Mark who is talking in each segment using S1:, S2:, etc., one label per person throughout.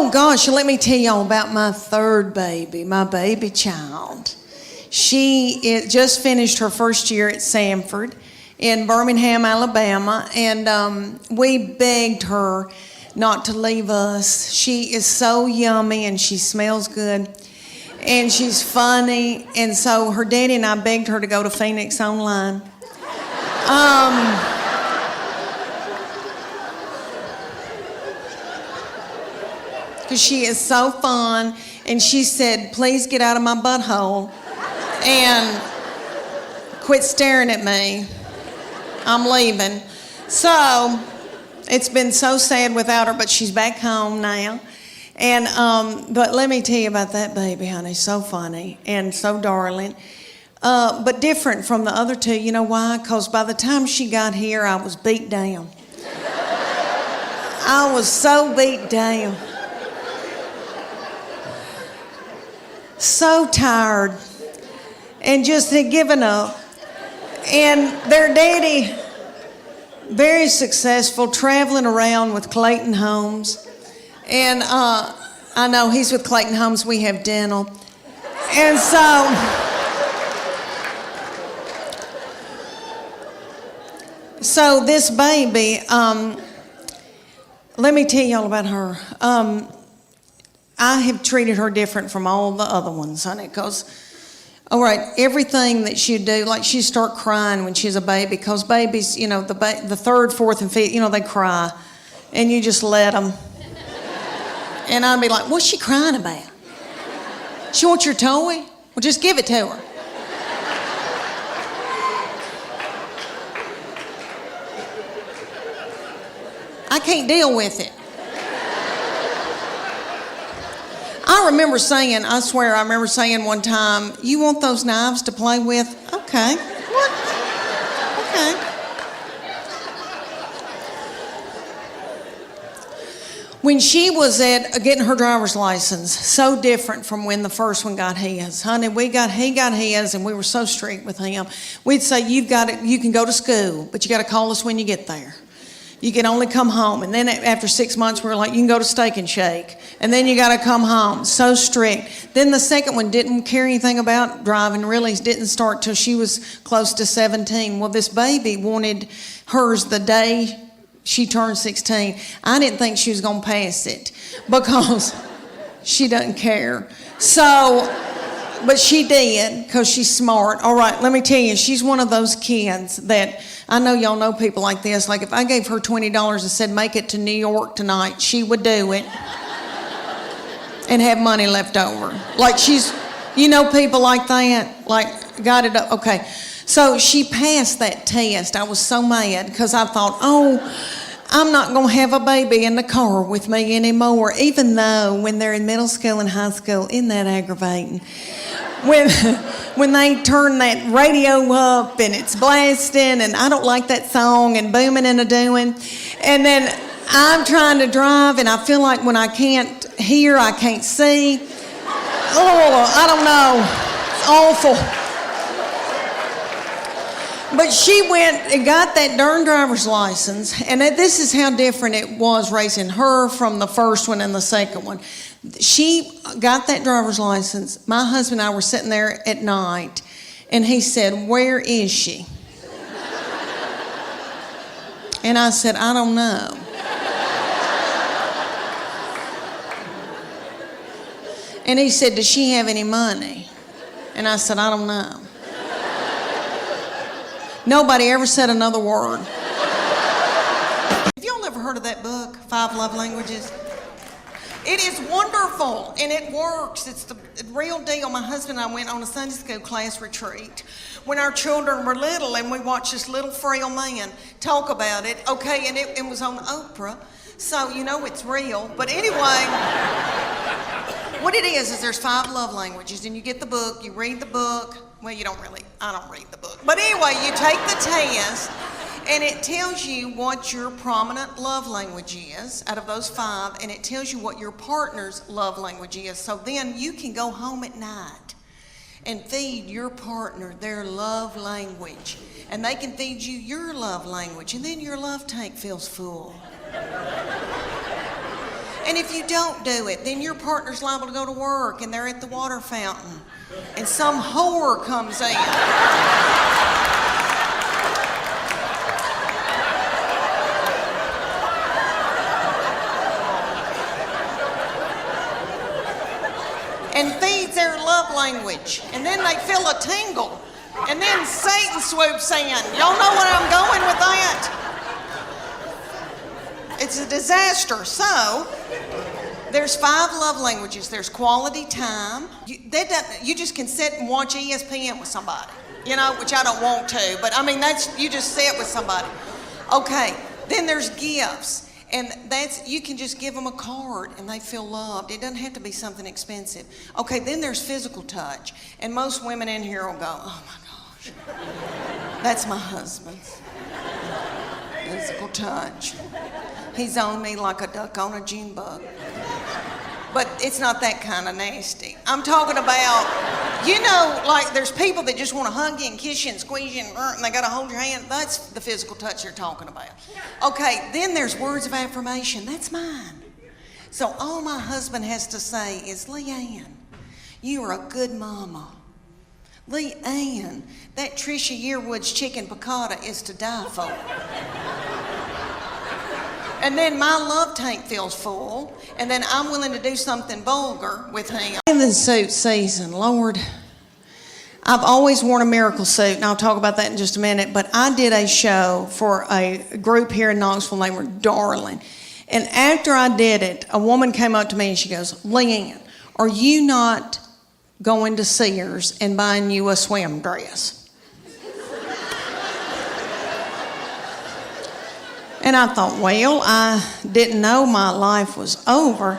S1: Oh, gosh, let me tell y'all about my third baby, my baby child. She just finished her first year at Sanford in Birmingham, Alabama, and we begged her not to leave us. She is so yummy, and she smells good, and she's funny, and so her daddy and I begged her to go to Phoenix Online. Because she is so fun, and she said, please get out of my butthole and quit staring at me. I'm leaving. So it's been so sad without her, but she's back home now. And but let me tell you about that baby, honey. So funny and so darling. But different from the other two. You know why? Because by the time she got here, I was beat down. I was so beat down. So tired and just had given up. And their daddy, very successful, traveling around with Clayton Homes. And I know he's with Clayton Homes, we have dental. And so this baby, let me tell y'all about her. I have treated her different from all the other ones, honey, because, all right, everything that she'd do, like she'd start crying when she's a baby, because babies, you know, the third, fourth, and fifth, you know, they cry, and you just let them. And I'd be like, what's she crying about? She wants your toy? Well, just give it to her. I can't deal with it. I remember saying, I swear, I remember saying one time, you want those knives to play with? Okay. What? Okay. When she was at getting her driver's license, so different from when the first one got his. Honey, he got his, and we were so strict with him. We'd say, you can go to school, but you got to call us when you get there. You can only come home. And then after 6 months, we were like, you can go to Steak and Shake. And then you got to come home. So strict. Then the second one didn't care anything about driving, really didn't start till she was close to 17. Well, this baby wanted hers the day she turned 16. I didn't think she was going to pass it because she doesn't care. So, but she did because she's smart. All right, let me tell you, she's one of those kids that, I know y'all know people like this. Like if I gave her $20 and said, make it to New York tonight, she would do it and have money left over. Like she's, you know, people like that, like got it up. Okay. So she passed that test. I was so mad because I thought, oh, I'm not going to have a baby in the car with me anymore, even though when they're in middle school and high school, isn't that aggravating? When they turn that radio up and it's blasting and I don't like that song and booming and a-doing, and then I'm trying to drive and I feel like when I can't hear, I can't see. Oh, I don't know. It's awful. But she went and got that darn driver's license, and this is how different it was raising her from the first one and the second one. She got that driver's license. My husband and I were sitting there at night, and he said, where is she? And I said, I don't know. And he said, does she have any money? And I said, I don't know. Nobody ever said another word. Have y'all ever heard of that book, 5 Love Languages? It is wonderful, and it works. It's the real deal. My husband and I went on a Sunday school class retreat when our children were little, and we watched this little frail man talk about it. Okay, and it was on Oprah, so you know it's real. But anyway, what it is there's 5 love languages, and you get the book, you read the book. Well, you don't really, I don't read the book. But anyway, you take the test, and it tells you what your prominent love language is out of those 5, and it tells you what your partner's love language is. So then you can go home at night and feed your partner their love language, and they can feed you your love language, and then your love tank feels full. And if you don't do it, then your partner's liable to go to work and they're at the water fountain and some whore comes in. And feeds their love language. And then they feel a tingle. And then Satan swoops in. Y'all know where I'm going with that? It's a disaster. So, there's 5 love languages. There's quality time. You just can sit and watch ESPN with somebody, you know, which I don't want to. But, I mean, you just sit with somebody. Okay, then there's gifts. And you can just give them a card and they feel loved. It doesn't have to be something expensive. Okay, then there's physical touch. And most women in here will go, oh my gosh, that's my husband's. Physical touch. He's on me like a duck on a June bug. But it's not that kind of nasty. I'm talking about, you know, like there's people that just want to hug you and kiss you and squeeze you and they got to hold your hand. That's the physical touch you're talking about. Okay, then there's words of affirmation. That's mine. So all my husband has to say is, Leanne, you are a good mama. Leanne, that Trisha Yearwood's chicken piccata is to die for. And then my love tank feels full, and then I'm willing to do something vulgar with him. In the suit season, Lord, I've always worn a miracle suit, and I'll talk about that in just a minute, but I did a show for a group here in Knoxville named were Darling. And after I did it, a woman came up to me and she goes, Leanne, are you not going to Sears and buying you a swim dress? And I thought, well, I didn't know my life was over.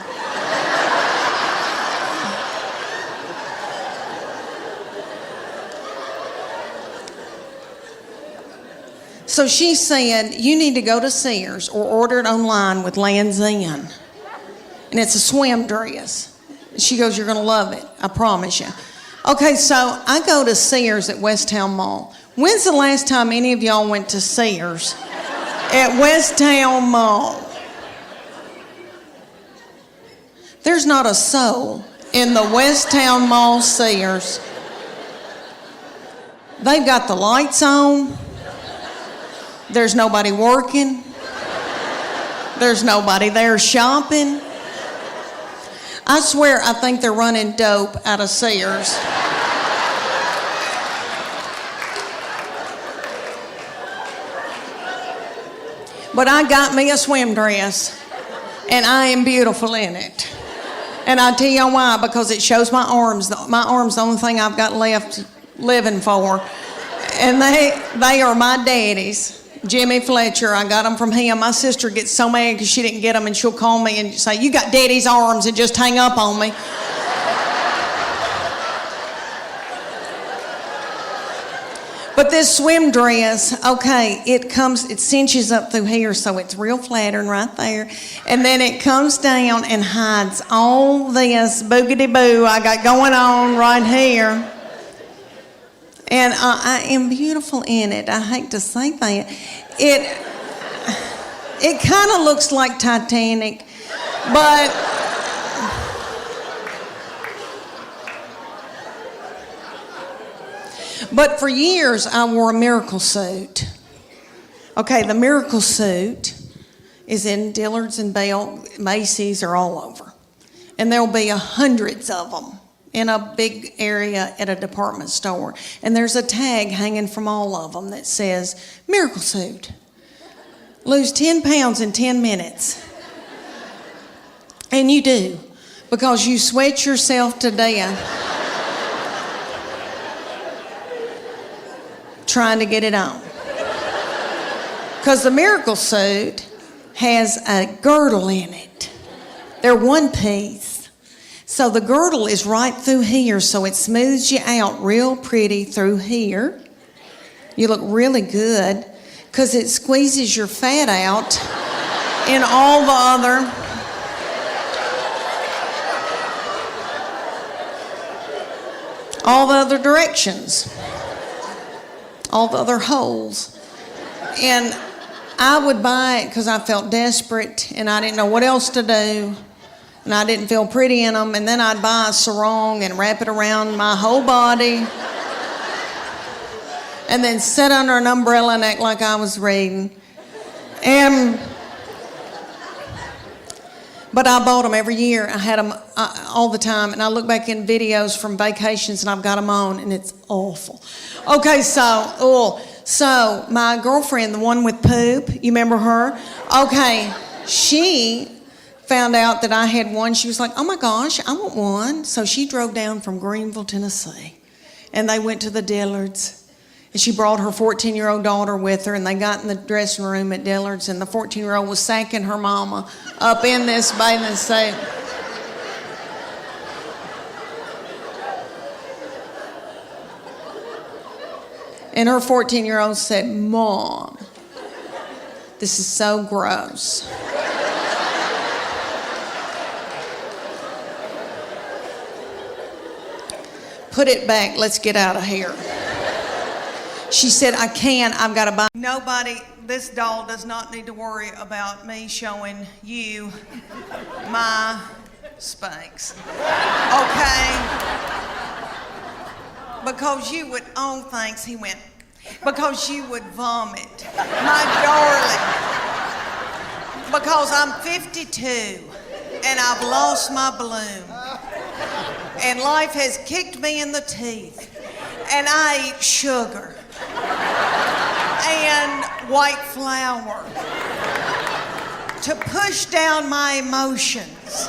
S1: So she said, you need to go to Sears or order it online with Land's End. And it's a swim dress. She goes, you're going to love it. I promise you. Okay, so I go to Sears at Westtown Mall. When's the last time any of y'all went to Sears? At Westtown Mall. There's not a soul in the Westtown Mall Sears. They've got the lights on. There's nobody working. There's nobody there shopping. I swear I think they're running dope out of Sears. But I got me a swim dress, and I am beautiful in it. And I tell you why, because it shows my arms. My arms the only thing I've got left living for. And they are my daddy's. Jimmy Fletcher, I got them from him. My sister gets so mad because she didn't get them, and she'll call me and say, you got daddy's arms, and just hang up on me. But this swim dress, okay, it cinches up through here, so it's real flattering right there. And then it comes down and hides all this boogity-boo I got going on right here. And I am beautiful in it. I hate to say that. It kind of looks like Titanic, But for years, I wore a miracle suit. Okay, the miracle suit is in Dillard's and Bell, Macy's, or all over. And there'll be hundreds of them in a big area at a department store. And there's a tag hanging from all of them that says, miracle suit. Lose 10 pounds in 10 minutes. And you do, because you sweat yourself to death trying to get it on. Because the miracle suit has a girdle in it. They're one piece. So the girdle is right through here, so it smooths you out real pretty through here. You look really good because it squeezes your fat out in all the other directions. All the other holes. And I would buy it because I felt desperate and I didn't know what else to do. and I didn't feel pretty in them. And then I'd buy a sarong and wrap it around my whole body, and then sit under an umbrella and act like I was reading. But I bought them every year. I had them all the time. And I look back in videos from vacations and I've got them on, and it's awful. Okay, so my girlfriend, the one with poop, you remember her? Okay, she found out that I had one. She was like, oh my gosh, I want one. So she drove down from Greenville, Tennessee, and they went to the Dillards. And she brought her 14-year-old daughter with her, and they got in the dressing room at Dillard's, and the 14-year-old was sacking her mama up in this bathing suit. And her 14-year-old said, Mom, this is so gross. Put it back, let's get out of here. She said, I can't, I've got to buy. Nobody, this doll does not need to worry about me showing you my Spanx. Okay? Because you would, oh thanks, he went, because you would vomit. My darling. Because I'm 52 and I've lost my bloom. And life has kicked me in the teeth. And I eat sugar and white flour to push down my emotions,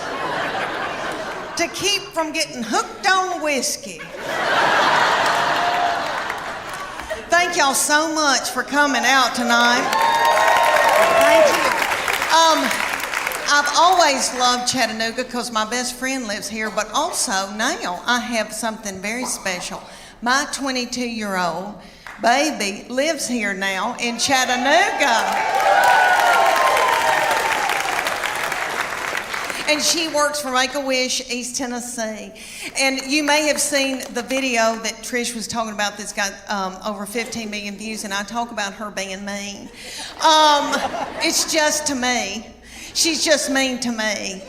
S1: to keep from getting hooked on whiskey. Thank y'all so much for coming out tonight. Thank you. I've always loved Chattanooga because my best friend lives here, but also now I have something very special. My 22-year-old baby lives here now in Chattanooga. And she works for Make-A-Wish, East Tennessee. And you may have seen the video that Trish was talking about that's got over 15 million views, and I talk about her being mean. It's just to me. She's just mean to me,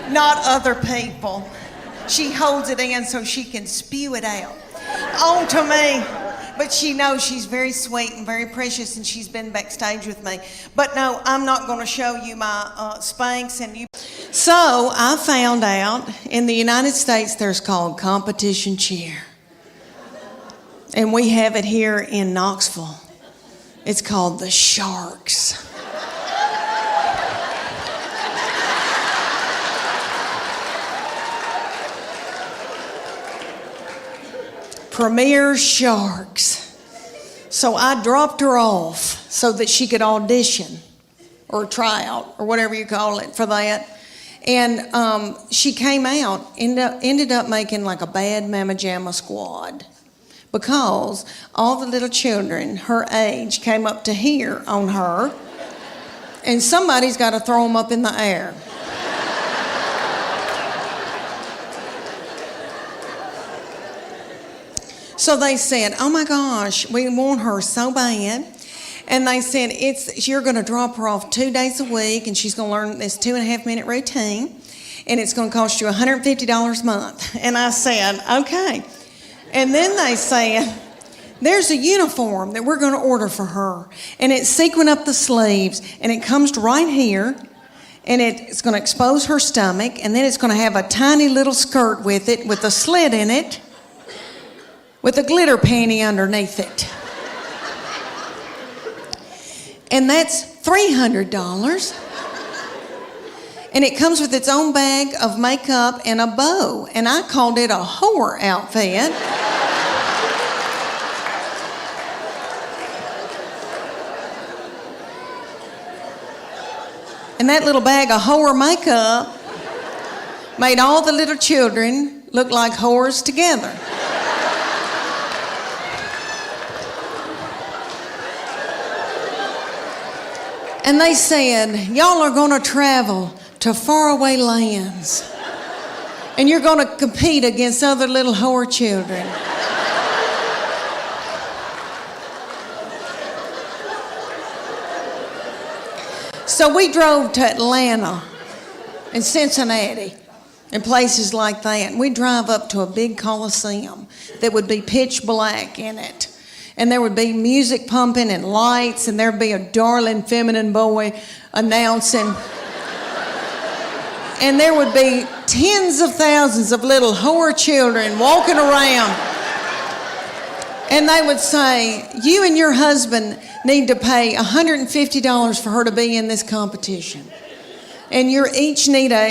S1: not other people. She holds it in so she can spew it out onto me. But she knows she's very sweet and very precious, and she's been backstage with me. But no, I'm not going to show you my Spanx. And you. So I found out in the United States there's called competition cheer. And we have it here in Knoxville. It's called the Sharks. Premier Sharks. So I dropped her off so that she could audition or try out or whatever you call it for that. And she came out, ended up making like a bad Mama Jamma squad because all the little children her age came up to here on her, and somebody's got to throw them up in the air. So they said, oh my gosh, we want her so bad. And they said, you're going to drop her off 2 days a week, and she's going to learn this 2.5 minute routine, and it's going to cost you $150 a month. And I said, okay. And then they said, there's a uniform that we're going to order for her, and it's sequin up the sleeves, and it comes right here, and it's going to expose her stomach, and then it's going to have a tiny little skirt with it, with a slit in it, with a glitter panty underneath it. And that's $300. And it comes with its own bag of makeup and a bow. And I called it a whore outfit. And that little bag of whore makeup made all the little children look like whores together. And they said, y'all are going to travel to faraway lands, and you're going to compete against other little whore children. So we drove to Atlanta and Cincinnati and places like that. And we'd drive up to a big coliseum that would be pitch black in it. And there would be music pumping and lights, and there'd be a darling feminine boy announcing. And there would be tens of thousands of little whore children walking around. And they would say, you and your husband need to pay $150 for her to be in this competition. And you each need a